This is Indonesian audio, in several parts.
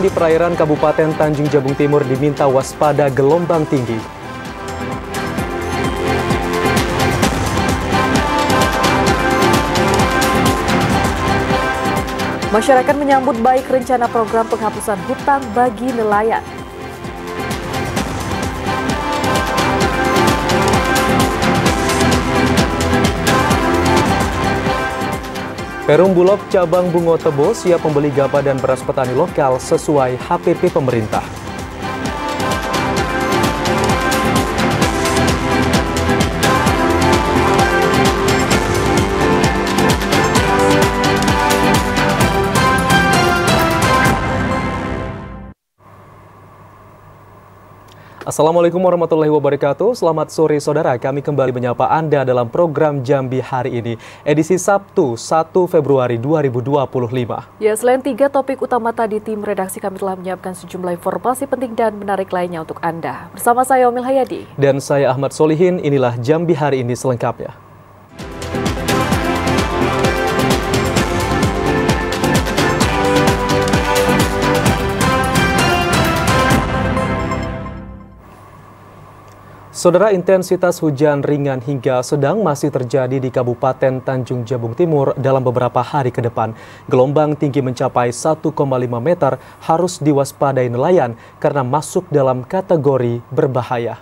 nelayan di perairan Kabupaten Tanjung Jabung Timur diminta waspada gelombang tinggi. Masyarakat menyambut baik rencana program penghapusan hutang bagi nelayan. Perum Bulog cabang Bungo Tebo siap membeli gabah dan beras petani lokal sesuai HPP pemerintah. Assalamualaikum warahmatullahi wabarakatuh. Selamat sore saudara, kami kembali menyapa Anda dalam program Jambi hari ini, edisi Sabtu 1 Februari 2025. Ya, selain 3 topik utama tadi, tim redaksi kami telah menyiapkan sejumlah informasi penting dan menarik lainnya untuk Anda. Bersama saya Omil Hayadi. Dan saya Ahmad Solihin, inilah Jambi hari ini selengkapnya. Saudara, intensitas hujan ringan hingga sedang masih terjadi di Kabupaten Tanjung Jabung Timur dalam beberapa hari ke depan. Gelombang tinggi mencapai 1,5 meter harus diwaspadai nelayan karena masuk dalam kategori berbahaya.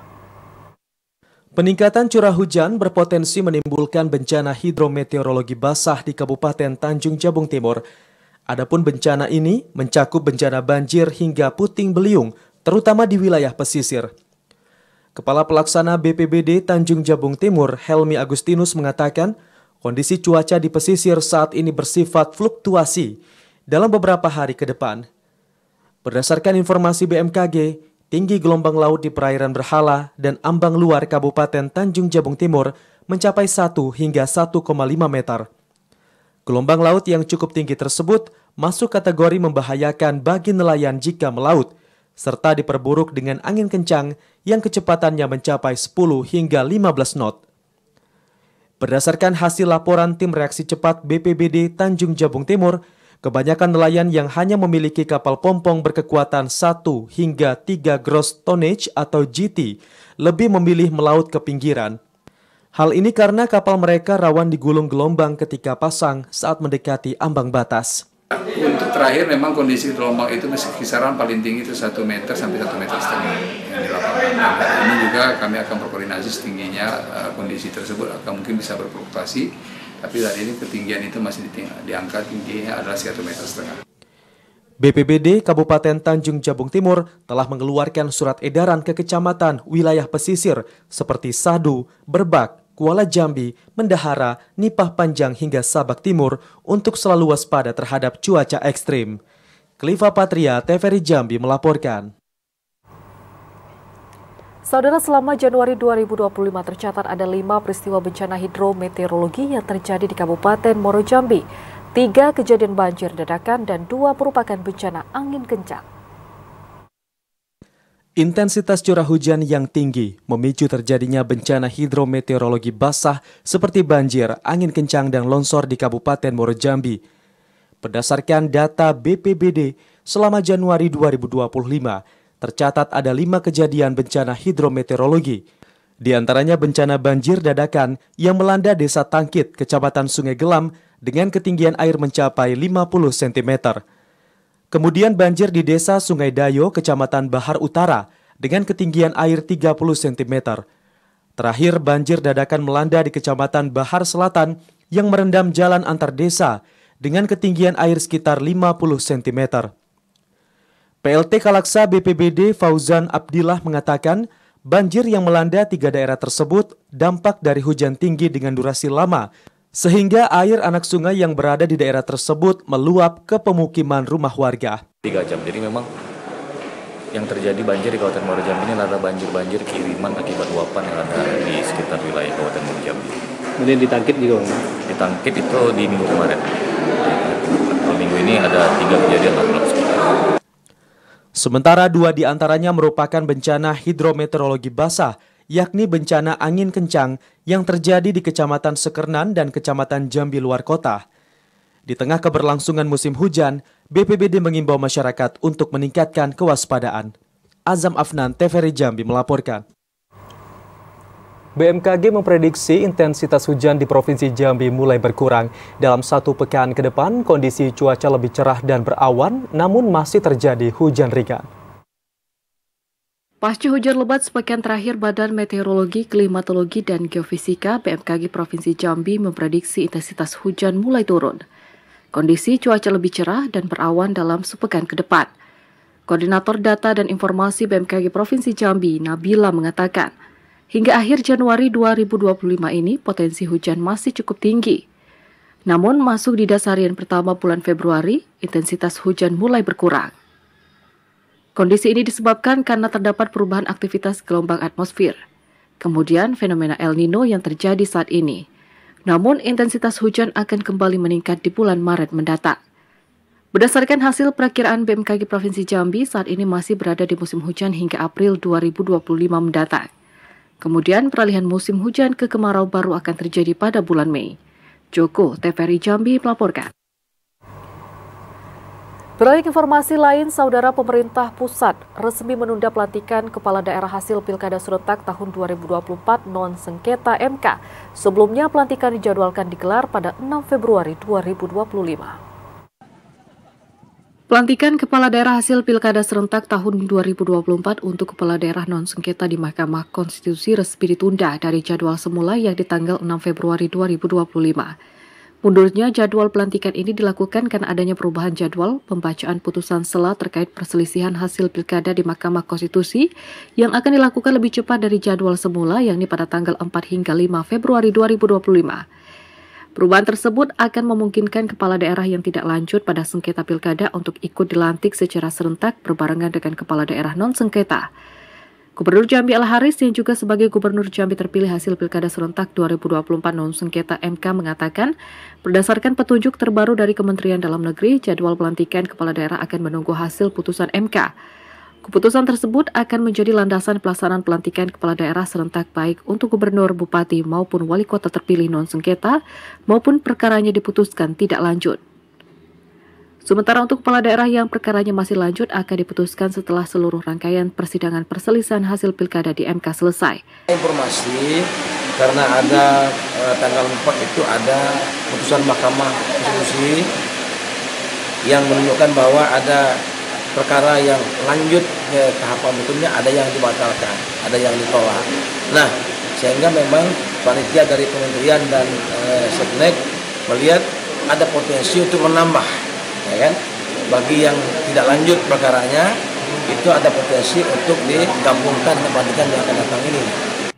Peningkatan curah hujan berpotensi menimbulkan bencana hidrometeorologi basah di Kabupaten Tanjung Jabung Timur. Adapun bencana ini mencakup bencana banjir hingga puting beliung, terutama di wilayah pesisir. Kepala Pelaksana BPBD Tanjung Jabung Timur, Helmi Agustinus mengatakan, kondisi cuaca di pesisir saat ini bersifat fluktuasi dalam beberapa hari ke depan. Berdasarkan informasi BMKG, tinggi gelombang laut di perairan Berhala dan ambang luar Kabupaten Tanjung Jabung Timur mencapai 1 hingga 1,5 meter. Gelombang laut yang cukup tinggi tersebut masuk kategori membahayakan bagi nelayan jika melaut, serta diperburuk dengan angin kencang yang kecepatannya mencapai 10 hingga 15 knot. Berdasarkan hasil laporan tim reaksi cepat BPBD Tanjung Jabung Timur, kebanyakan nelayan yang hanya memiliki kapal pompong berkekuatan 1 hingga 3 gross tonnage atau GT lebih memilih melaut ke pinggiran. Hal ini karena kapal mereka rawan digulung gelombang ketika pasang saat mendekati ambang batas. Untuk terakhir memang kondisi gelombang itu masih kisaran paling tinggi itu 1 meter sampai 1,5 meter yang di lapangan. Dan ini juga kami akan berkoordinasi setingginya kondisi tersebut akan mungkin bisa berfluktuasi, tapi saat ini ketinggian itu masih diangkat tingginya adalah 1,5 meter. BPBD Kabupaten Tanjung Jabung Timur telah mengeluarkan surat edaran ke kecamatan wilayah pesisir seperti Sadu, Berbak, Kuala Jambi, Mendahara, Nipah Panjang hingga Sabak Timur untuk selalu waspada terhadap cuaca ekstrim. Kliva Patria, TVRI Jambi melaporkan. Saudara, selama Januari 2025 tercatat ada 5 peristiwa bencana hidrometeorologi yang terjadi di Kabupaten Muaro Jambi. 3 kejadian banjir dadakan dan 2 merupakan bencana angin kencang. Intensitas curah hujan yang tinggi memicu terjadinya bencana hidrometeorologi basah seperti banjir, angin kencang, dan longsor di Kabupaten Muaro Jambi. Berdasarkan data BPBD, selama Januari 2025, tercatat ada 5 kejadian bencana hidrometeorologi. Di antaranya bencana banjir dadakan yang melanda Desa Tangkit, Kecamatan Sungai Gelam, dengan ketinggian air mencapai 50 cm. Kemudian banjir di Desa Sungai Dayo, Kecamatan Bahar Utara, dengan ketinggian air 30 cm. Terakhir, banjir dadakan melanda di Kecamatan Bahar Selatan yang merendam jalan antar desa dengan ketinggian air sekitar 50 cm. PLT Kalaksa BPBD Fauzan Abdillah mengatakan, banjir yang melanda 3 daerah tersebut dampak dari hujan tinggi dengan durasi lama, sehingga air anak sungai yang berada di daerah tersebut meluap ke pemukiman rumah warga. 3 jam, jadi memang yang terjadi banjir di Kabupaten Muaro Jambi ini adalah banjir kiriman akibat luapan yang ada di sekitar wilayah Kabupaten Muaro Jambi. Kemudian di Tangkit juga? Di Tangkit itu di minggu kemarin. Kalau minggu ini ada 3 kejadian langsung. Sementara 2 di antaranya merupakan bencana hidrometeorologi basah, yakni bencana angin kencang yang terjadi di Kecamatan Sekernan dan Kecamatan Jambi Luar Kota. Di tengah keberlangsungan musim hujan, BPBD mengimbau masyarakat untuk meningkatkan kewaspadaan. Azam Afnan, TVRI Jambi melaporkan. BMKG memprediksi intensitas hujan di Provinsi Jambi mulai berkurang. Dalam 1 pekan ke depan, kondisi cuaca lebih cerah dan berawan, namun masih terjadi hujan ringan. Pasca hujan lebat sepekan terakhir, Badan Meteorologi, Klimatologi, dan Geofisika BMKG Provinsi Jambi memprediksi intensitas hujan mulai turun. Kondisi cuaca lebih cerah dan berawan dalam sepekan ke depan. Koordinator Data dan Informasi BMKG Provinsi Jambi, Nabila, mengatakan, hingga akhir Januari 2025 ini potensi hujan masih cukup tinggi. Namun masuk di dasar harian pertama bulan Februari, intensitas hujan mulai berkurang. Kondisi ini disebabkan karena terdapat perubahan aktivitas gelombang atmosfer. Kemudian fenomena El Nino yang terjadi saat ini. Namun intensitas hujan akan kembali meningkat di bulan Maret mendatang. Berdasarkan hasil perakiraan BMKG Provinsi Jambi, saat ini masih berada di musim hujan hingga April 2025 mendatang. Kemudian peralihan musim hujan ke kemarau baru akan terjadi pada bulan Mei. Joko, TVRI Jambi melaporkan. Beralih informasi lain, Saudara, pemerintah pusat resmi menunda pelantikan kepala daerah hasil Pilkada serentak tahun 2024 non-sengketa MK. Sebelumnya pelantikan dijadwalkan digelar pada 6 Februari 2025. Pelantikan kepala daerah hasil Pilkada serentak tahun 2024 untuk kepala daerah non-sengketa di Mahkamah Konstitusi resmi ditunda dari jadwal semula yang di tanggal 6 Februari 2025. Mundurnya jadwal pelantikan ini dilakukan karena adanya perubahan jadwal pembacaan putusan sela terkait perselisihan hasil Pilkada di Mahkamah Konstitusi yang akan dilakukan lebih cepat dari jadwal semula, yakni pada tanggal 4 hingga 5 Februari 2025. Perubahan tersebut akan memungkinkan kepala daerah yang tidak lanjut pada sengketa Pilkada untuk ikut dilantik secara serentak berbarengan dengan kepala daerah non-sengketa. Gubernur Jambi Al-Haris yang juga sebagai Gubernur Jambi terpilih hasil Pilkada serentak 2024 non-sengketa MK mengatakan, berdasarkan petunjuk terbaru dari Kementerian Dalam Negeri, jadwal pelantikan kepala daerah akan menunggu hasil putusan MK. Keputusan tersebut akan menjadi landasan pelaksanaan pelantikan kepala daerah serentak baik untuk gubernur, bupati maupun wali kota terpilih non-sengketa maupun perkaranya diputuskan tidak lanjut. Sementara untuk kepala daerah yang perkaranya masih lanjut akan diputuskan setelah seluruh rangkaian persidangan perselisihan hasil Pilkada di MK selesai. Informasi karena ada tanggal 4 itu ada putusan Mahkamah Konstitusi yang menunjukkan bahwa ada perkara yang lanjut ke tahapan berikutnya, ada yang dibatalkan, ada yang ditolak. Nah, sehingga memang panitia dari Kementerian dan Setnek melihat ada potensi untuk menambah. Ya kan? Bagi yang tidak lanjut perkaranya, itu ada potensi untuk digabungkan dengan pelantikan yang akan datang ini.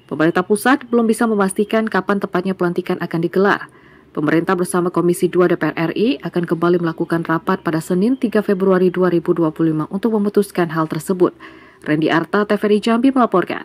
Pemerintah pusat belum bisa memastikan kapan tepatnya pelantikan akan digelar. Pemerintah bersama Komisi 2 DPR RI akan kembali melakukan rapat pada Senin 3 Februari 2025 untuk memutuskan hal tersebut. Randy Arta, TVRI Jambi melaporkan.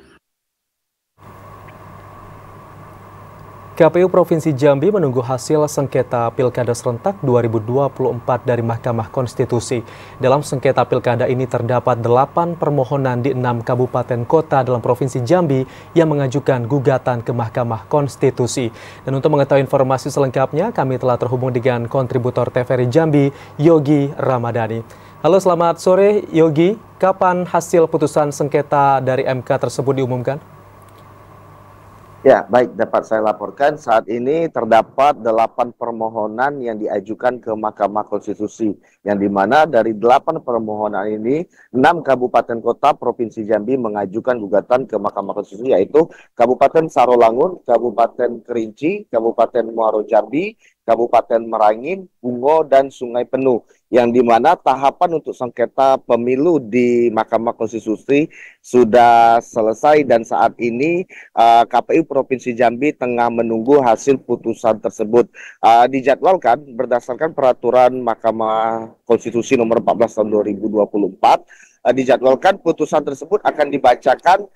KPU Provinsi Jambi menunggu hasil sengketa Pilkada serentak 2024 dari Mahkamah Konstitusi. Dalam sengketa Pilkada ini terdapat 8 permohonan di 6 kabupaten kota dalam Provinsi Jambi yang mengajukan gugatan ke Mahkamah Konstitusi. Dan untuk mengetahui informasi selengkapnya, kami telah terhubung dengan kontributor TVRI Jambi, Yogi Ramadhani. Halo, selamat sore Yogi. Kapan hasil putusan sengketa dari MK tersebut diumumkan? Ya, baik, dapat saya laporkan saat ini terdapat 8 permohonan yang diajukan ke Mahkamah Konstitusi, yang dimana dari 8 permohonan ini 6 kabupaten kota Provinsi Jambi mengajukan gugatan ke Mahkamah Konstitusi, yaitu Kabupaten Sarolangun, Kabupaten Kerinci, Kabupaten Muaro Jambi, Kabupaten Merangin, Bungo, dan Sungai Penuh, yang dimana tahapan untuk sengketa pemilu di Mahkamah Konstitusi sudah selesai dan saat ini KPU Provinsi Jambi tengah menunggu hasil putusan tersebut. Dijadwalkan berdasarkan peraturan Mahkamah Konstitusi nomor 14 tahun 2024, dijadwalkan putusan tersebut akan dibacakan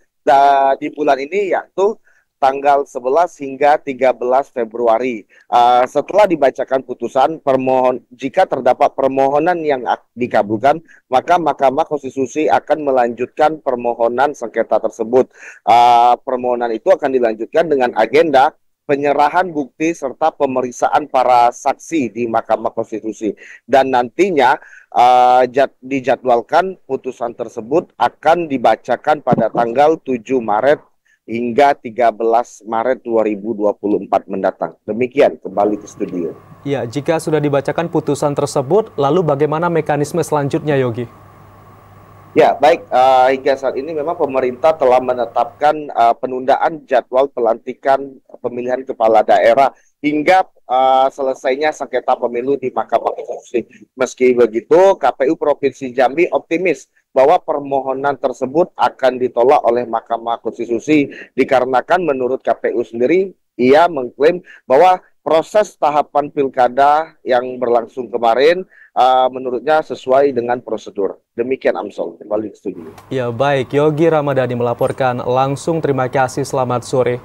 di bulan ini, yaitu tanggal 11 hingga 13 Februari. Setelah dibacakan putusan, jika terdapat permohonan yang dikabulkan, maka Mahkamah Konstitusi akan melanjutkan permohonan sengketa tersebut. Permohonan itu akan dilanjutkan dengan agenda penyerahan bukti serta pemeriksaan para saksi di Mahkamah Konstitusi. Dan nantinya dijadwalkan putusan tersebut akan dibacakan pada tanggal 7 Maret hingga 13 Maret 2024 mendatang. Demikian, kembali ke studio. Ya, jika sudah dibacakan putusan tersebut, lalu bagaimana mekanisme selanjutnya, Yogi? Ya, baik. Hingga saat ini memang pemerintah telah menetapkan penundaan jadwal pelantikan pemilihan kepala daerah hingga selesainya sengketa pemilu di Mahkamah Konstitusi. Meski begitu, KPU Provinsi Jambi optimis bahwa permohonan tersebut akan ditolak oleh Mahkamah Konstitusi dikarenakan menurut KPU sendiri, ia mengklaim bahwa proses tahapan pilkada yang berlangsung kemarin menurutnya sesuai dengan prosedur. Demikian Amsol, kembali ke studio. Ya baik, Yogi Ramadhani melaporkan langsung. Terima kasih, selamat sore.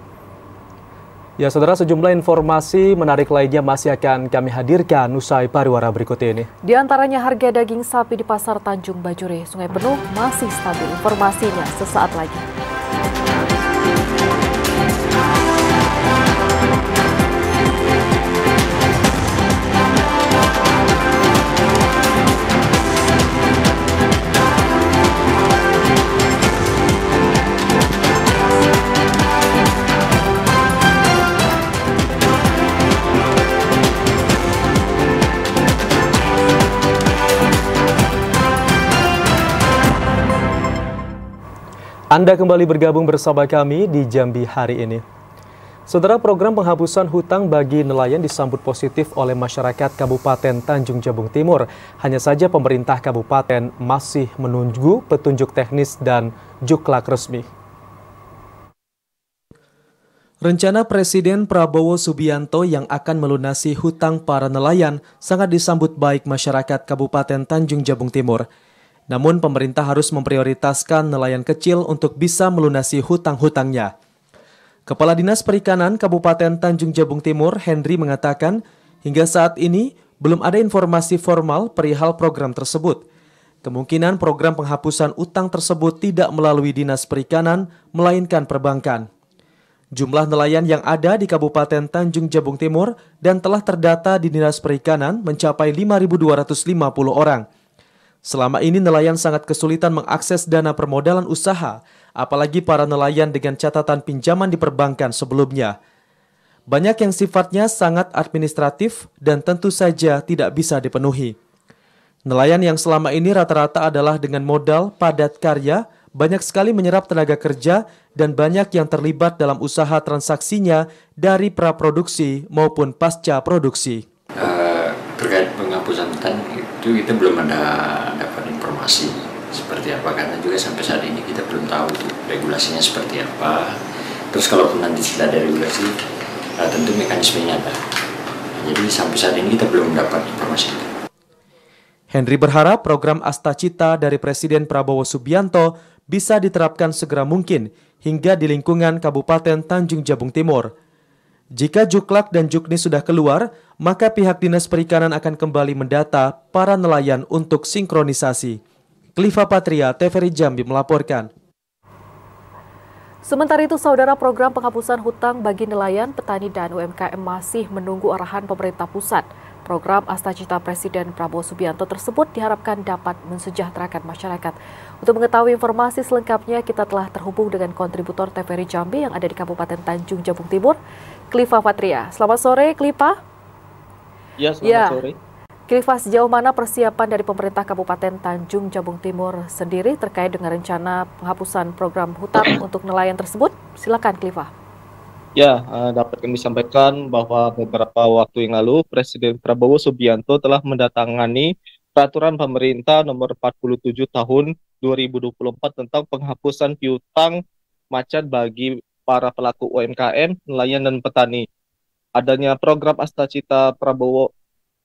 Ya saudara, sejumlah informasi menarik lainnya masih akan kami hadirkan usai pariwara berikut ini. Di antaranya harga daging sapi di Pasar Tanjung Bajuri, Sungai Penuh masih stabil. Informasinya sesaat lagi. Anda kembali bergabung bersama kami di Jambi hari ini. Saudara, program penghapusan hutang bagi nelayan disambut positif oleh masyarakat Kabupaten Tanjung Jabung Timur. Hanya saja pemerintah kabupaten masih menunggu petunjuk teknis dan juklak resmi. Rencana Presiden Prabowo Subianto yang akan melunasi hutang para nelayan sangat disambut baik masyarakat Kabupaten Tanjung Jabung Timur. Namun pemerintah harus memprioritaskan nelayan kecil untuk bisa melunasi hutang-hutangnya. Kepala Dinas Perikanan Kabupaten Tanjung Jabung Timur, Henry, mengatakan hingga saat ini belum ada informasi formal perihal program tersebut. Kemungkinan program penghapusan utang tersebut tidak melalui Dinas Perikanan, melainkan perbankan. Jumlah nelayan yang ada di Kabupaten Tanjung Jabung Timur dan telah terdata di Dinas Perikanan mencapai 5.250 orang. Selama ini nelayan sangat kesulitan mengakses dana permodalan usaha, apalagi para nelayan dengan catatan pinjaman di perbankan sebelumnya. Banyak yang sifatnya sangat administratif dan tentu saja tidak bisa dipenuhi. Nelayan yang selama ini rata-rata adalah dengan modal padat karya, banyak sekali menyerap tenaga kerja dan banyak yang terlibat dalam usaha transaksinya dari praproduksi maupun pasca produksi. Terkait penghapusan hutang itu kita belum ada dapat informasi seperti apa, karena juga sampai saat ini kita belum tahu itu regulasinya seperti apa. Terus kalaupun nanti sudah ada regulasi, tentu mekanismenya ada. Jadi sampai saat ini kita belum dapat informasi itu. Henry berharap program Astacita dari Presiden Prabowo Subianto bisa diterapkan segera mungkin hingga di lingkungan Kabupaten Tanjung Jabung Timur. Jika juklak dan jukni sudah keluar, maka pihak Dinas Perikanan akan kembali mendata para nelayan untuk sinkronisasi. Kliva Patria, TVRI Jambi melaporkan. Sementara itu, saudara, program penghapusan hutang bagi nelayan, petani, dan UMKM masih menunggu arahan pemerintah pusat. Program Astacita Presiden Prabowo Subianto tersebut diharapkan dapat mensejahterakan masyarakat. Untuk mengetahui informasi selengkapnya, kita telah terhubung dengan kontributor TVRI Jambi yang ada di Kabupaten Tanjung Jabung Timur, Kliva Patria. Selamat sore, Kliva. Ya, selamat sore. Kliva, sejauh mana persiapan dari pemerintah Kabupaten Tanjung Jabung Timur sendiri terkait dengan rencana penghapusan program hutang untuk nelayan tersebut? Silakan, Kliva. Ya, dapat kami sampaikan bahwa beberapa waktu yang lalu Presiden Prabowo Subianto telah mendatangani peraturan pemerintah nomor 47 tahun 2024 tentang penghapusan piutang macan bagi para pelaku UMKM, nelayan, dan petani. Adanya program Astacita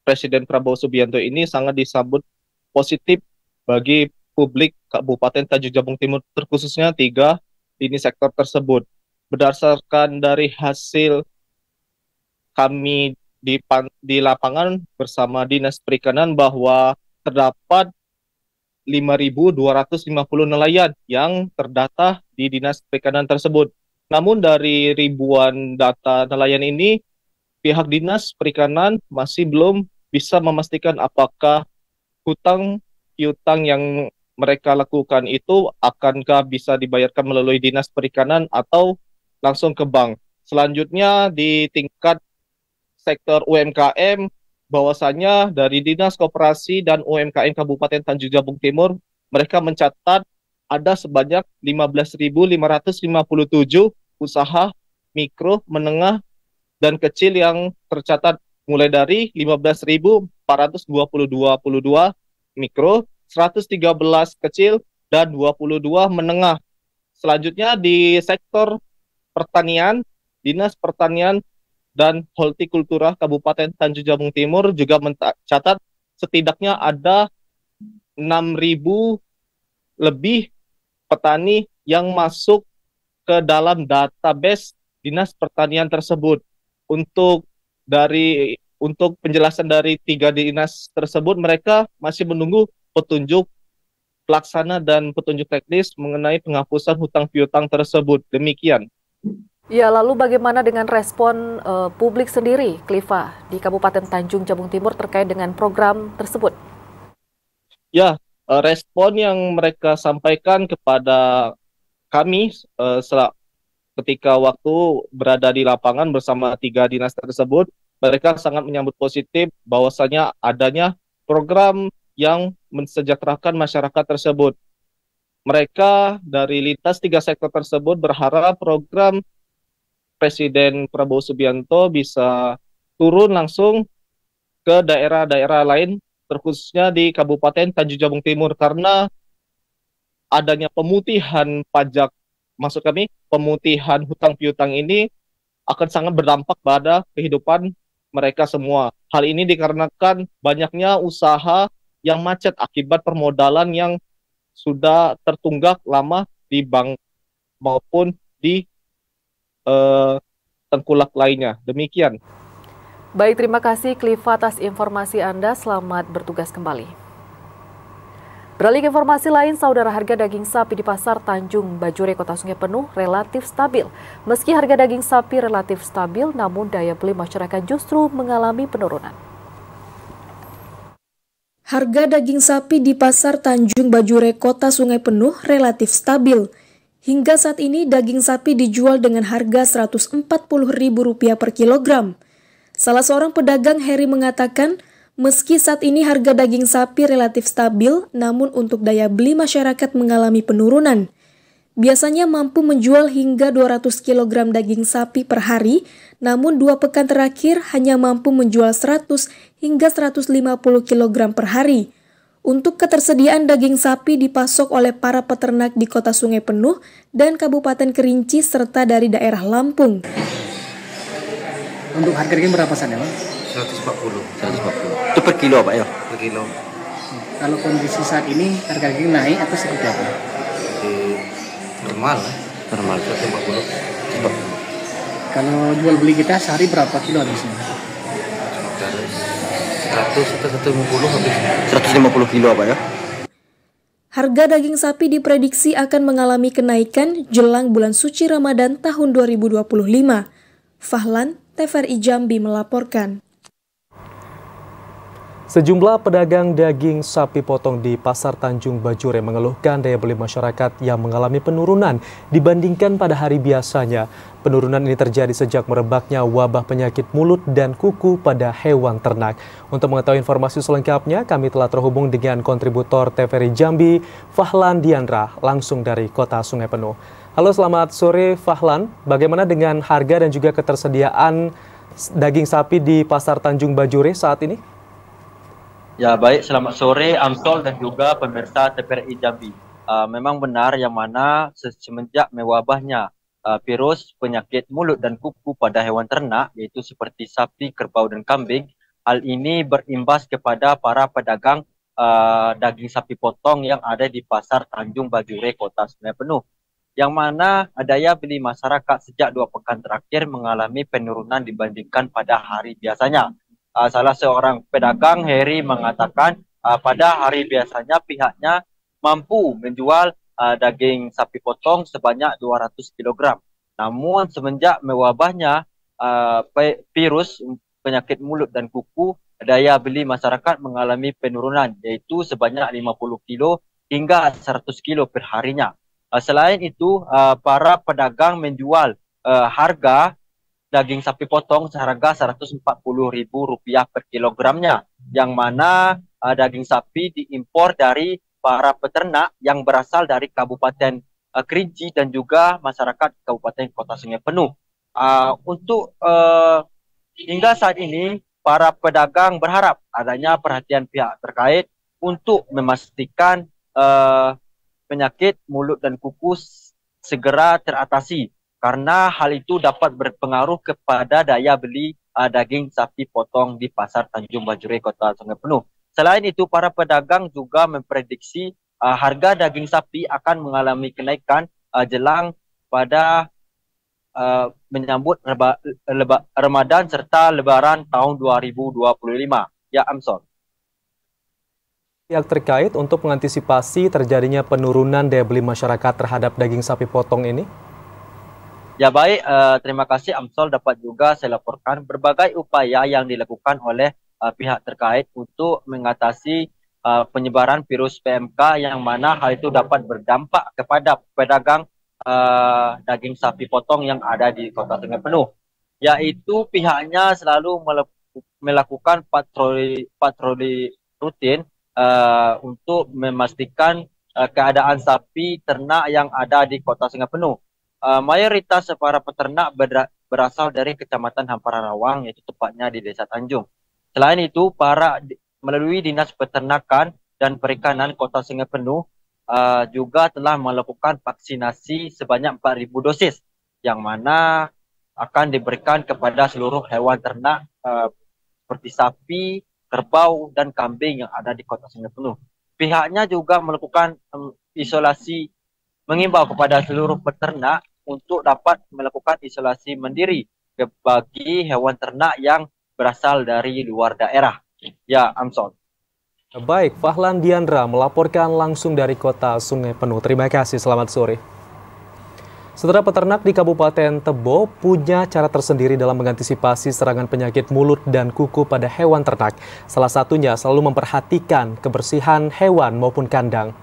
Presiden Prabowo Subianto ini sangat disambut positif bagi publik Kabupaten Tanjung Jabung Timur, terkhususnya 3 lini sektor tersebut. Berdasarkan dari hasil kami di lapangan bersama Dinas Perikanan bahwa terdapat 5.250 nelayan yang terdata di Dinas Perikanan tersebut. Namun dari ribuan data nelayan ini, pihak Dinas Perikanan masih belum bisa memastikan apakah hutang piutang yang mereka lakukan itu akankah bisa dibayarkan melalui Dinas Perikanan atau langsung ke bank. Selanjutnya di tingkat sektor UMKM, bahwasanya dari Dinas Koperasi dan UMKM Kabupaten Tanjung Jabung Timur, mereka mencatat ada sebanyak 15.557 usaha mikro, menengah, dan kecil yang tercatat mulai dari 15.422 mikro, 113 kecil, dan 22 menengah. Selanjutnya di sektor pertanian, Dinas Pertanian dan Hortikultura Kabupaten Tanjung Jabung Timur juga mencatat setidaknya ada 6.000 lebih petani yang masuk ke dalam database Dinas Pertanian tersebut. Untuk penjelasan dari 3 dinas tersebut, mereka masih menunggu petunjuk pelaksana dan petunjuk teknis mengenai penghapusan hutang piutang tersebut. Demikian. Ya, lalu bagaimana dengan respon publik sendiri, Kliva, di Kabupaten Tanjung Jabung Timur terkait dengan program tersebut? Ya, respon yang mereka sampaikan kepada kami ketika waktu berada di lapangan bersama 3 dinas tersebut, mereka sangat menyambut positif bahwasanya adanya program yang mensejahterakan masyarakat tersebut. Mereka dari lintas 3 sektor tersebut berharap program Presiden Prabowo Subianto bisa turun langsung ke daerah-daerah lain, terkhususnya di Kabupaten Tanjung Jabung Timur, karena adanya pemutihan pajak, maksud kami pemutihan hutang piutang ini akan sangat berdampak pada kehidupan mereka semua. Hal ini dikarenakan banyaknya usaha yang macet akibat permodalan yang sudah tertunggak lama di bank maupun di tengkulak lainnya. Demikian. Baik, terima kasih Kliva atas informasi Anda. Selamat bertugas kembali. Beralih ke informasi lain, saudara, harga daging sapi di Pasar Tanjung Bajure, Kota Sungai Penuh relatif stabil. Meski harga daging sapi relatif stabil, namun daya beli masyarakat justru mengalami penurunan. Harga daging sapi di Pasar Tanjung Bajure, Kota Sungai Penuh relatif stabil. Hingga saat ini daging sapi dijual dengan harga Rp140.000 per kilogram. Salah seorang pedagang, Heri, mengatakan, meski saat ini harga daging sapi relatif stabil, namun untuk daya beli masyarakat mengalami penurunan. Biasanya mampu menjual hingga 200 kg daging sapi per hari, namun 2 pekan terakhir hanya mampu menjual 100 hingga 150 kg per hari. Untuk ketersediaan daging sapi dipasok oleh para peternak di Kota Sungai Penuh dan Kabupaten Kerinci serta dari daerah Lampung. Untuk harga daging berapa saja, Pak? 140. Itu per kilo, Pak, ya? Per kilo. Kalau kondisi saat ini harga daging naik atau seperti apa? Normal lah. Normal. 140. Kalau jual beli kita sehari berapa kilo habisnya? 100 atau 150 habis. 150 kilo, Pak, ya? Harga daging sapi diprediksi akan mengalami kenaikan jelang bulan suci Ramadan tahun 2025. Fahlan, TVRI Jambi melaporkan. Sejumlah pedagang daging sapi potong di Pasar Tanjung Bajure mengeluhkan daya beli masyarakat yang mengalami penurunan dibandingkan pada hari biasanya. Penurunan ini terjadi sejak merebaknya wabah penyakit mulut dan kuku pada hewan ternak. Untuk mengetahui informasi selengkapnya, kami telah terhubung dengan kontributor TVRI Jambi, Fahlan Diandra, langsung dari Kota Sungai Penuh. Halo, selamat sore Fahlan. Bagaimana dengan harga dan juga ketersediaan daging sapi di Pasar Tanjung Bajure saat ini? Ya baik, selamat sore Amsol dan juga pemirsa TVRI Jambi. Memang benar yang mana semenjak mewabahnya virus penyakit mulut dan kuku pada hewan ternak, yaitu seperti sapi, kerbau, dan kambing, hal ini berimbas kepada para pedagang daging sapi potong yang ada di Pasar Tanjung Bajure, Kota Sungai Penuh. Yang mana daya beli masyarakat sejak 2 pekan terakhir mengalami penurunan dibandingkan pada hari biasanya. Salah seorang pedagang, Heri, mengatakan pada hari biasanya pihaknya mampu menjual daging sapi potong sebanyak 200 kg. Namun semenjak mewabahnya virus penyakit mulut dan kuku, daya beli masyarakat mengalami penurunan, yaitu sebanyak 50 kilo hingga 100 kilo per harinya. Selain itu, para pedagang menjual harga daging sapi potong seharga Rp140.000 per kilogramnya, yang mana daging sapi diimpor dari para peternak yang berasal dari Kabupaten Kerinci dan juga masyarakat Kabupaten Kota Sungai Penuh. Untuk hingga saat ini, para pedagang berharap adanya perhatian pihak terkait untuk memastikan penyakit mulut dan kuku segera teratasi, karena hal itu dapat berpengaruh kepada daya beli daging sapi potong di Pasar Tanjung Bajure, Kota Sungai Penuh. Selain itu, para pedagang juga memprediksi harga daging sapi akan mengalami kenaikan jelang pada menyambut Ramadan serta Lebaran tahun 2025. Ya, Amsol. Pihak terkait untuk mengantisipasi terjadinya penurunan daya beli masyarakat terhadap daging sapi potong ini? Ya baik, terima kasih Amsol. Dapat juga saya laporkan berbagai upaya yang dilakukan oleh pihak terkait untuk mengatasi penyebaran virus PMK, yang mana hal itu dapat berdampak kepada pedagang daging sapi potong yang ada di Kota Sungai Penuh. Yaitu pihaknya selalu melakukan patroli rutin untuk memastikan keadaan sapi ternak yang ada di Kota Sungai Penuh. Mayoritas para peternak berasal dari Kecamatan Hamparan Rawang, yaitu tepatnya di Desa Tanjung. Selain itu, melalui Dinas Peternakan dan Perikanan Kota Sungai Penuh juga telah melakukan vaksinasi sebanyak 4.000 dosis, yang mana akan diberikan kepada seluruh hewan ternak seperti sapi, kerbau, dan kambing yang ada di Kota Sungai Penuh. Pihaknya juga melakukan isolasi, mengimbau kepada seluruh peternak untuk dapat melakukan isolasi mandiri bagi hewan ternak yang berasal dari luar daerah. Ya, Amson. Baik, Fahlan Diandra melaporkan langsung dari Kota Sungai Penuh. Terima kasih, selamat sore. Saudara, peternak di Kabupaten Tebo punya cara tersendiri dalam mengantisipasi serangan penyakit mulut dan kuku pada hewan ternak. Salah satunya selalu memperhatikan kebersihan hewan maupun kandang.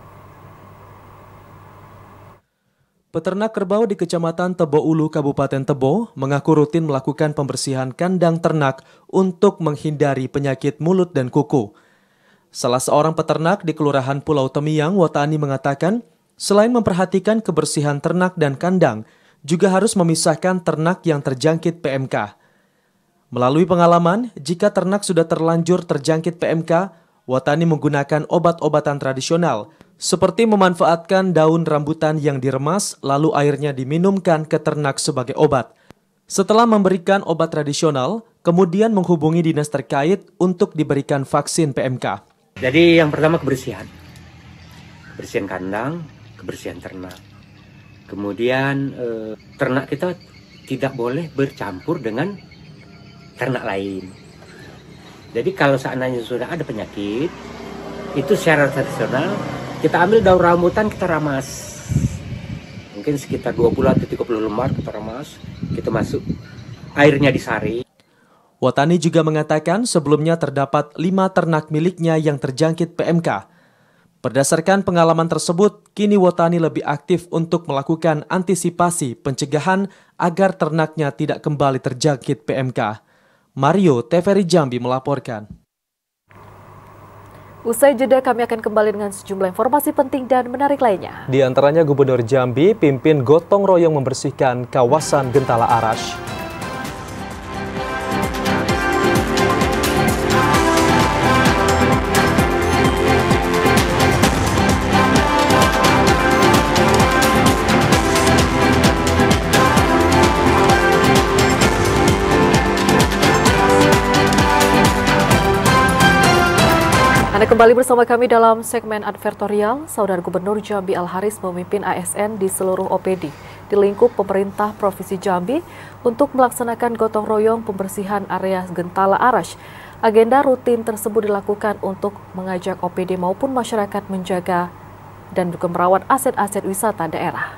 Peternak kerbau di Kecamatan Tebo Ulu, Kabupaten Tebo, mengaku rutin melakukan pembersihan kandang ternak untuk menghindari penyakit mulut dan kuku. Salah seorang peternak di Kelurahan Pulau Temiyang, Watani, mengatakan selain memperhatikan kebersihan ternak dan kandang, juga harus memisahkan ternak yang terjangkit PMK. Melalui pengalaman, jika ternak sudah terlanjur terjangkit PMK, Watani menggunakan obat-obatan tradisional, seperti memanfaatkan daun rambutan yang diremas lalu airnya diminumkan ke ternak sebagai obat. Setelah memberikan obat tradisional, kemudian menghubungi dinas terkait untuk diberikan vaksin PMK. Jadi yang pertama kebersihan. Kebersihan kandang, kebersihan ternak. Kemudian ternak kita tidak boleh bercampur dengan ternak lain. Jadi kalau seandainya sudah ada penyakit, itu secara tradisional kita ambil daun rambutan, kita ramas. Mungkin sekitar 20 atau 30 lembar kita ramas, kita masuk. Airnya disaring. Watani juga mengatakan sebelumnya terdapat 5 ternak miliknya yang terjangkit PMK. Berdasarkan pengalaman tersebut, kini Watani lebih aktif untuk melakukan antisipasi pencegahan agar ternaknya tidak kembali terjangkit PMK. Mario TVRI Jambi melaporkan. Usai jeda, kami akan kembali dengan sejumlah informasi penting dan menarik lainnya. Di antaranya Gubernur Jambi pimpin gotong royong membersihkan kawasan Gentala Arash. Anda kembali bersama kami dalam segmen advertorial. Saudara Gubernur Jambi Al-Haris memimpin ASN di seluruh OPD di lingkup pemerintah Provinsi Jambi untuk melaksanakan gotong royong pembersihan area Gentala Arash. Agenda rutin tersebut dilakukan untuk mengajak OPD maupun masyarakat menjaga dan juga merawat aset-aset wisata daerah.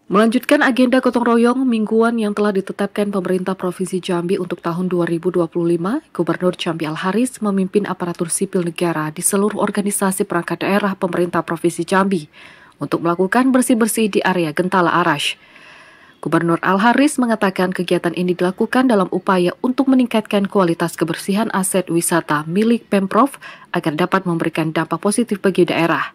Melanjutkan agenda gotong royong mingguan yang telah ditetapkan pemerintah Provinsi Jambi untuk tahun 2025, Gubernur Jambi Al-Haris memimpin aparatur sipil negara di seluruh organisasi perangkat daerah pemerintah Provinsi Jambi untuk melakukan bersih-bersih di area Gentala Arash. Gubernur Al-Haris mengatakan kegiatan ini dilakukan dalam upaya untuk meningkatkan kualitas kebersihan aset wisata milik Pemprov agar dapat memberikan dampak positif bagi daerah.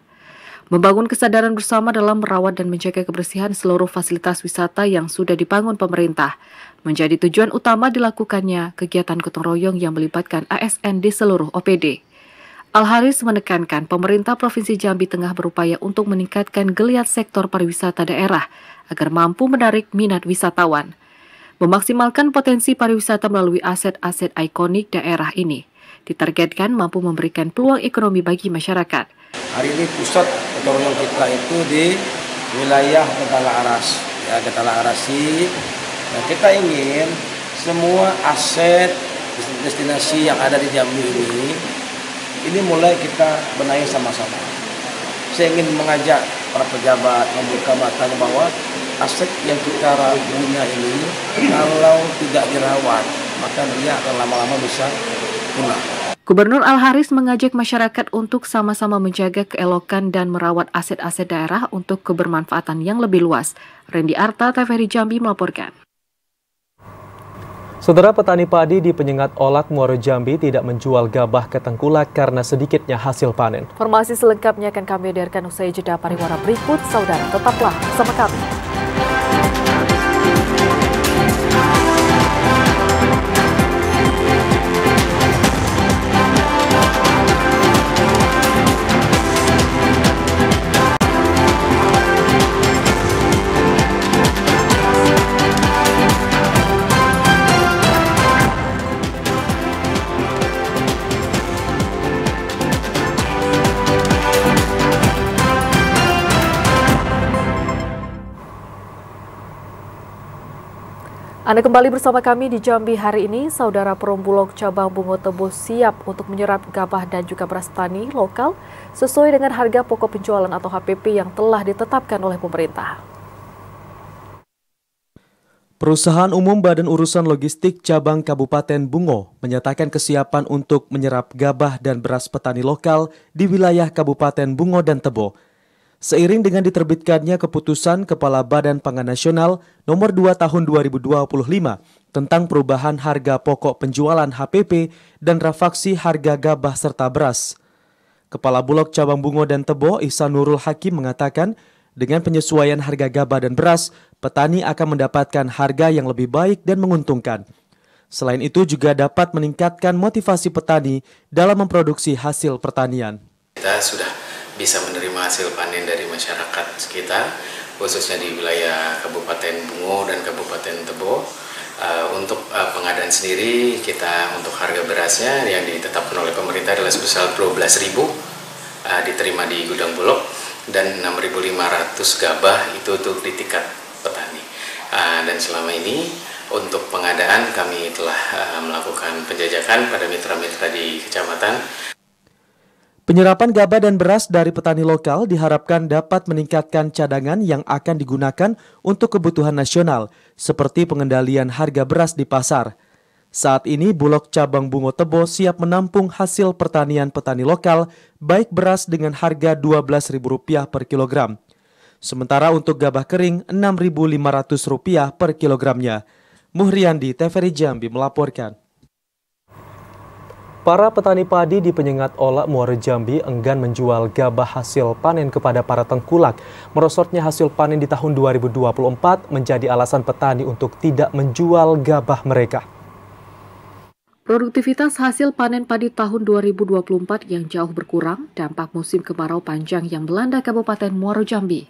Membangun kesadaran bersama dalam merawat dan menjaga kebersihan seluruh fasilitas wisata yang sudah dibangun pemerintah menjadi tujuan utama dilakukannya kegiatan gotong royong yang melibatkan ASN di seluruh OPD. Al-Haris menekankan pemerintah Provinsi Jambi tengah berupaya untuk meningkatkan geliat sektor pariwisata daerah agar mampu menarik minat wisatawan, memaksimalkan potensi pariwisata melalui aset-aset ikonik daerah ini. Ditargetkan mampu memberikan peluang ekonomi bagi masyarakat. Hari ini pusat gotong royong kita itu di wilayah Gentala Arash. Ya, Gentala Arashi. Nah, kita ingin semua aset destinasi yang ada di Jambi ini mulai kita benahi sama-sama. Saya ingin mengajak para pejabat membuka matanya bahwa aset yang kita punya ini kalau tidak dirawat maka dia akan lama-lama bisa punah. Gubernur Al-Haris mengajak masyarakat untuk sama-sama menjaga keelokan dan merawat aset-aset daerah untuk kebermanfaatan yang lebih luas. Randy Arta, TVRI Jambi melaporkan. Saudara, petani padi di Penyengat Olak, Muaro Jambi tidak menjual gabah ke tengkulak karena sedikitnya hasil panen. Informasi selengkapnya akan kami hadirkan usai jeda pariwara berikut. Saudara, tetaplah bersama kami. Anda kembali bersama kami di Jambi hari ini. Saudara, Perumbulok Cabang Bungo Tebo siap untuk menyerap gabah dan juga beras tani lokal sesuai dengan harga pokok penjualan atau HPP yang telah ditetapkan oleh pemerintah. Perusahaan Umum Badan Urusan Logistik Cabang Kabupaten Bungo menyatakan kesiapan untuk menyerap gabah dan beras petani lokal di wilayah Kabupaten Bungo dan Tebo. Seiring dengan diterbitkannya keputusan Kepala Badan Pangan Nasional Nomor 2 Tahun 2025 tentang perubahan harga pokok penjualan HPP dan rafaksi harga gabah serta beras. Kepala Bulog Cabang Bungo dan Tebo, Ihsan Nurul Hakim mengatakan dengan penyesuaian harga gabah dan beras, petani akan mendapatkan harga yang lebih baik dan menguntungkan. Selain itu juga dapat meningkatkan motivasi petani dalam memproduksi hasil pertanian. Kita sudah bisa menerima hasil panen dari masyarakat sekitar, khususnya di wilayah Kabupaten Bungo dan Kabupaten Tebo. Untuk pengadaan sendiri, kita untuk harga berasnya yang ditetapkan oleh pemerintah adalah sebesar 12.000 diterima di gudang Bulog dan 6.500 gabah itu untuk di tingkat petani. Dan selama ini untuk pengadaan kami telah melakukan penjajakan pada mitra-mitra di kecamatan. Penyerapan gabah dan beras dari petani lokal diharapkan dapat meningkatkan cadangan yang akan digunakan untuk kebutuhan nasional, seperti pengendalian harga beras di pasar. Saat ini, Bulog Cabang Bungo Tebo siap menampung hasil pertanian petani lokal, baik beras dengan harga Rp12.000 per kilogram. Sementara untuk gabah kering Rp6.500 per kilogramnya. Muhriandi, TVRI Jambi melaporkan. Para petani padi di Penyengat Olak, Muaro Jambi enggan menjual gabah hasil panen kepada para tengkulak. Merosotnya hasil panen di tahun 2024 menjadi alasan petani untuk tidak menjual gabah mereka. Produktivitas hasil panen padi tahun 2024 yang jauh berkurang, dampak musim kemarau panjang yang melanda Kabupaten Muaro Jambi,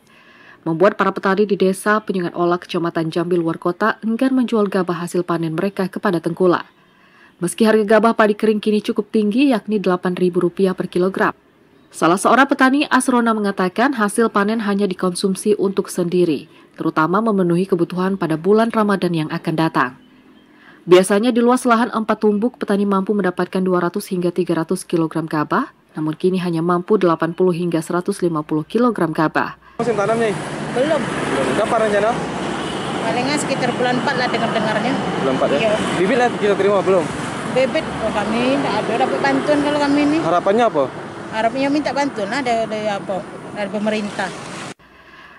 membuat para petani di desa Penyengat Olak, Kecamatan Jambi luar kota enggan menjual gabah hasil panen mereka kepada tengkulak. Meski harga gabah padi kering kini cukup tinggi, yakni Rp8.000 per kilogram. Salah seorang petani, Asrona, mengatakan hasil panen hanya dikonsumsi untuk sendiri, terutama memenuhi kebutuhan pada bulan Ramadan yang akan datang. Biasanya di luas lahan 4 tumbuk, petani mampu mendapatkan 200 hingga 300 kg gabah, namun kini hanya mampu 80 hingga 150 kg gabah. Musim tanam nih. Belum. Kapan rencana? Palingan sekitar bulan 4 lah dengar-dengarnya. Bulan 4 ya? Iya. Bibit kita terima belum? Bibit kami tidak ada dapat bantuan kalau kami ini. Harapannya apa? Harapannya minta bantuan lah dari pemerintah.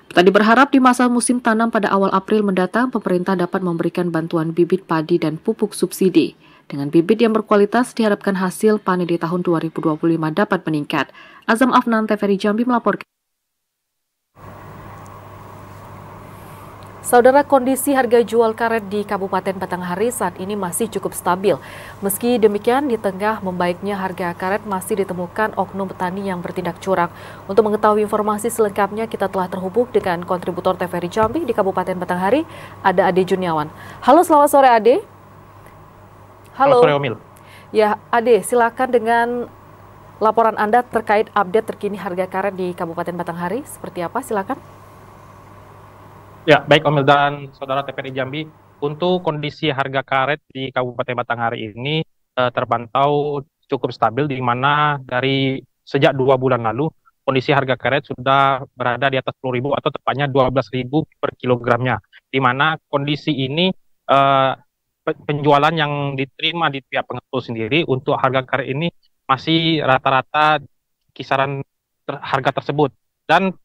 Petani berharap di masa musim tanam pada awal April mendatang, pemerintah dapat memberikan bantuan bibit padi dan pupuk subsidi. Dengan bibit yang berkualitas, diharapkan hasil panen di tahun 2025 dapat meningkat. Azam Afnan, TVRI Jambi melaporkan. Saudara, kondisi harga jual karet di Kabupaten Batanghari saat ini masih cukup stabil. Meski demikian, di tengah membaiknya harga karet masih ditemukan oknum petani yang bertindak curang. Untuk mengetahui informasi selengkapnya, kita telah terhubung dengan kontributor TVRI Jambi di Kabupaten Batanghari, ada Ade Juniawan. Halo, selamat sore Ade. Halo. Selamat sore Omil. Ya, Ade, silakan dengan laporan Anda terkait update terkini harga karet di Kabupaten Batanghari. Seperti apa? Silakan. Ya, baik Omil dan saudara TVRI Jambi, untuk kondisi harga karet di Kabupaten Batanghari ini terpantau cukup stabil, di mana dari sejak 2 bulan lalu kondisi harga karet sudah berada di atas 10.000 atau tepatnya 12.000 per kilogramnya, di mana kondisi ini penjualan yang diterima di pihak pengepul sendiri untuk harga karet ini masih rata-rata kisaran harga tersebut. Dan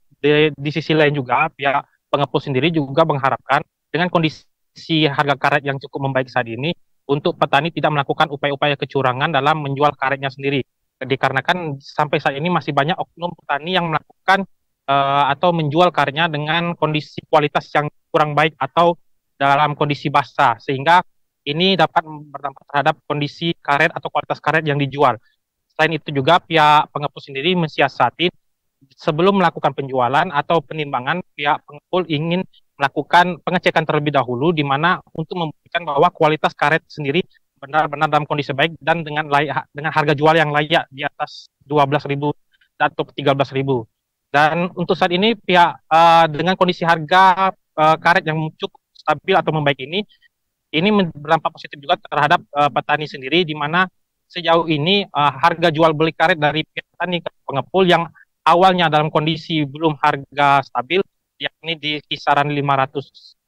di sisi lain juga pihak pengepul sendiri juga mengharapkan dengan kondisi harga karet yang cukup membaik saat ini, untuk petani tidak melakukan upaya-upaya kecurangan dalam menjual karetnya sendiri. Dikarenakan sampai saat ini masih banyak oknum petani yang melakukan atau menjual karetnya dengan kondisi kualitas yang kurang baik atau dalam kondisi basah, sehingga ini dapat berdampak terhadap kondisi karet atau kualitas karet yang dijual. Selain itu juga pihak pengepul sendiri mensiasati sebelum melakukan penjualan atau penimbangan, pihak pengepul ingin melakukan pengecekan terlebih dahulu, di mana untuk membuktikan bahwa kualitas karet sendiri benar-benar dalam kondisi baik dan dengan harga jual yang layak di atas 12.000 atau 13.000. Dan untuk saat ini pihak dengan kondisi harga karet yang cukup stabil atau membaik ini berdampak positif juga terhadap petani sendiri, di mana sejauh ini harga jual beli karet dari pihak petani ke pengepul yang awalnya dalam kondisi belum harga stabil, yakni di kisaran 500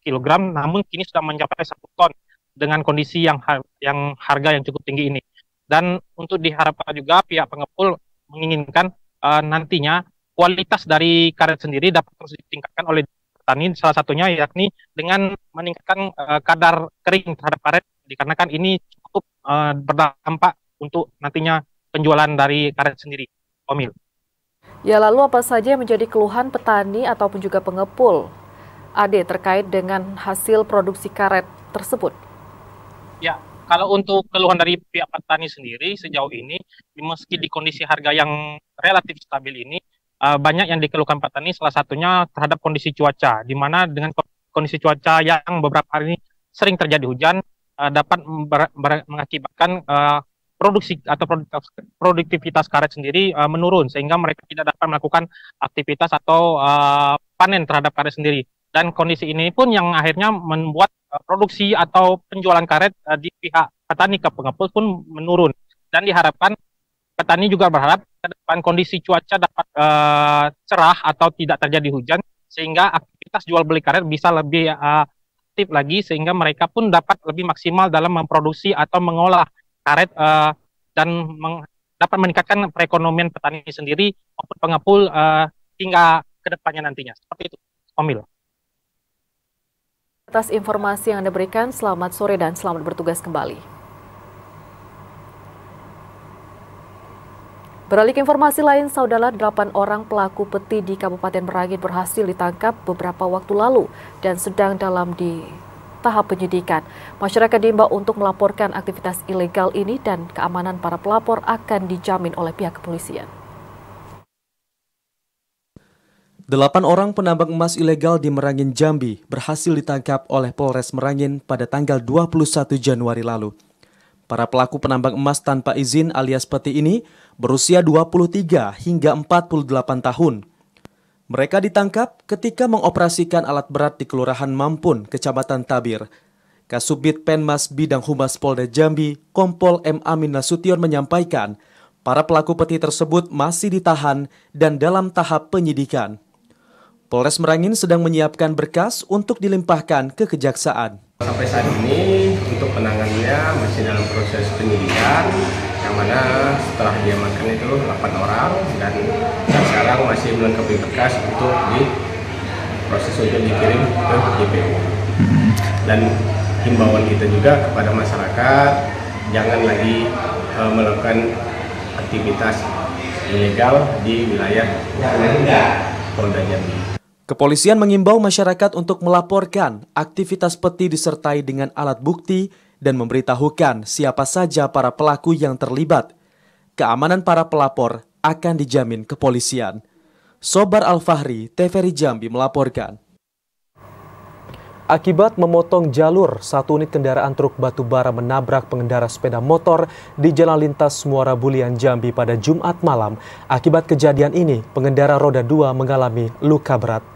kg, namun kini sudah mencapai 1 ton dengan kondisi yang harga yang cukup tinggi ini. Dan untuk diharapkan juga pihak pengepul menginginkan nantinya kualitas dari karet sendiri dapat terus ditingkatkan oleh petani, salah satunya yakni dengan meningkatkan kadar kering terhadap karet, dikarenakan ini cukup berdampak untuk nantinya penjualan dari karet sendiri. Omil. Ya, lalu apa saja yang menjadi keluhan petani ataupun juga pengepul, Ade, terkait dengan hasil produksi karet tersebut? Ya, kalau untuk keluhan dari pihak petani sendiri sejauh ini, meski di kondisi harga yang relatif stabil ini, banyak yang dikeluhkan petani, salah satunya terhadap kondisi cuaca, di mana dengan kondisi cuaca yang beberapa hari ini sering terjadi hujan, dapat mengakibatkan produksi atau produktivitas karet sendiri menurun, sehingga mereka tidak dapat melakukan aktivitas atau panen terhadap karet sendiri. Dan kondisi ini pun yang akhirnya membuat produksi atau penjualan karet di pihak petani ke pengepul pun menurun. Dan diharapkan petani juga berharap ke depan kondisi cuaca dapat cerah atau tidak terjadi hujan, sehingga aktivitas jual beli karet bisa lebih aktif lagi, sehingga mereka pun dapat lebih maksimal dalam memproduksi atau mengolah karet dan dapat meningkatkan perekonomian petani sendiri maupun pengepul hingga ke depannya nantinya. Seperti itu, Omil. Atas informasi yang Anda berikan, selamat sore dan selamat bertugas kembali. Beralih ke informasi lain, saudara, 8 orang pelaku peti di Kabupaten Merangin berhasil ditangkap beberapa waktu lalu dan sedang dalam tahap penyidikan. Masyarakat diimbau untuk melaporkan aktivitas ilegal ini dan keamanan para pelapor akan dijamin oleh pihak kepolisian. 8 orang penambang emas ilegal di Merangin, Jambi berhasil ditangkap oleh Polres Merangin pada tanggal 21 Januari lalu. Para pelaku penambang emas tanpa izin alias peti ini berusia 23 hingga 48 tahun. Mereka ditangkap ketika mengoperasikan alat berat di Kelurahan Mampun, Kecamatan Tabir. Kasubdit Penmas Bidang Humas Polda Jambi, Kompol M. Amin Nasution menyampaikan, para pelaku peti tersebut masih ditahan dan dalam tahap penyidikan. Polres Merangin sedang menyiapkan berkas untuk dilimpahkan ke Kejaksaan. Sampai saat ini untuk penanganannya masih dalam proses penyidikan, yang mana setelah diamankan itu 8 orang dan sekarang masih melengkapi berkas untuk diproses untuk dikirim ke JPU. Dan himbauan kita juga kepada masyarakat jangan lagi melakukan aktivitas ilegal di wilayah Polda Jambi. Kepolisian mengimbau masyarakat untuk melaporkan aktivitas peti disertai dengan alat bukti dan memberitahukan siapa saja para pelaku yang terlibat. Keamanan para pelapor akan dijamin kepolisian. Sobar Al-Fahri, TVRI Jambi melaporkan. Akibat memotong jalur, satu unit kendaraan truk batubara menabrak pengendara sepeda motor di Jalan Lintas Muara Bulian Jambi pada Jumat malam. Akibat kejadian ini, pengendara roda 2 mengalami luka berat.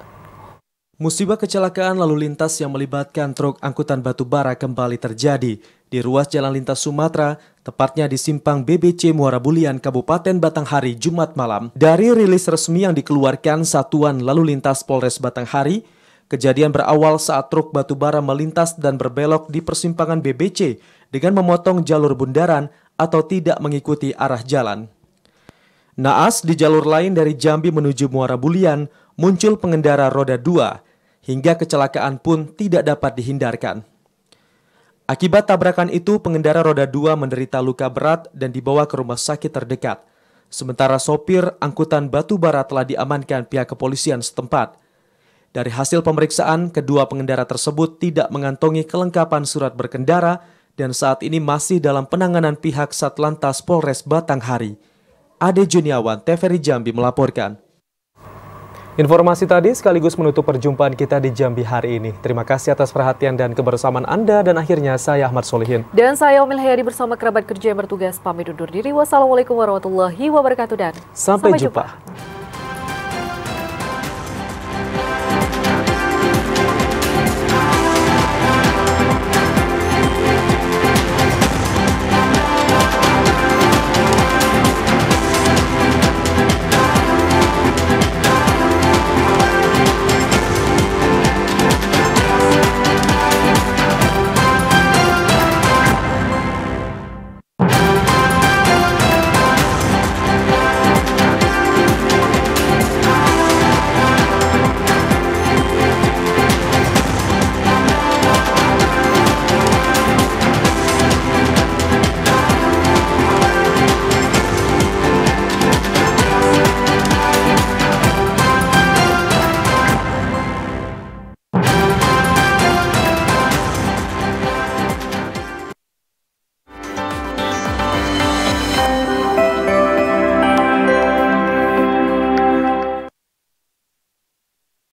Musibah kecelakaan lalu lintas yang melibatkan truk angkutan batubara kembali terjadi di ruas Jalan Lintas Sumatera, tepatnya di Simpang BBC Muara Bulian, Kabupaten Batanghari, Jumat malam. Dari rilis resmi yang dikeluarkan Satuan Lalu Lintas Polres Batanghari, kejadian berawal saat truk batubara melintas dan berbelok di persimpangan BBC dengan memotong jalur bundaran atau tidak mengikuti arah jalan. Naas di jalur lain dari Jambi menuju Muara Bulian, muncul pengendara roda 2, hingga kecelakaan pun tidak dapat dihindarkan. Akibat tabrakan itu, pengendara roda 2 menderita luka berat dan dibawa ke rumah sakit terdekat. Sementara sopir angkutan batubara telah diamankan pihak kepolisian setempat. Dari hasil pemeriksaan, kedua pengendara tersebut tidak mengantongi kelengkapan surat berkendara dan saat ini masih dalam penanganan pihak Satlantas Polres Batanghari. Ade Juniawan, TVRI Jambi melaporkan. Informasi tadi sekaligus menutup perjumpaan kita di Jambi hari ini. Terima kasih atas perhatian dan kebersamaan Anda, dan akhirnya saya Ahmad Solihin. Dan saya Omil Hayadi bersama kerabat kerja yang bertugas pamit undur diri. Wassalamualaikum warahmatullahi wabarakatuh dan sampai jumpa.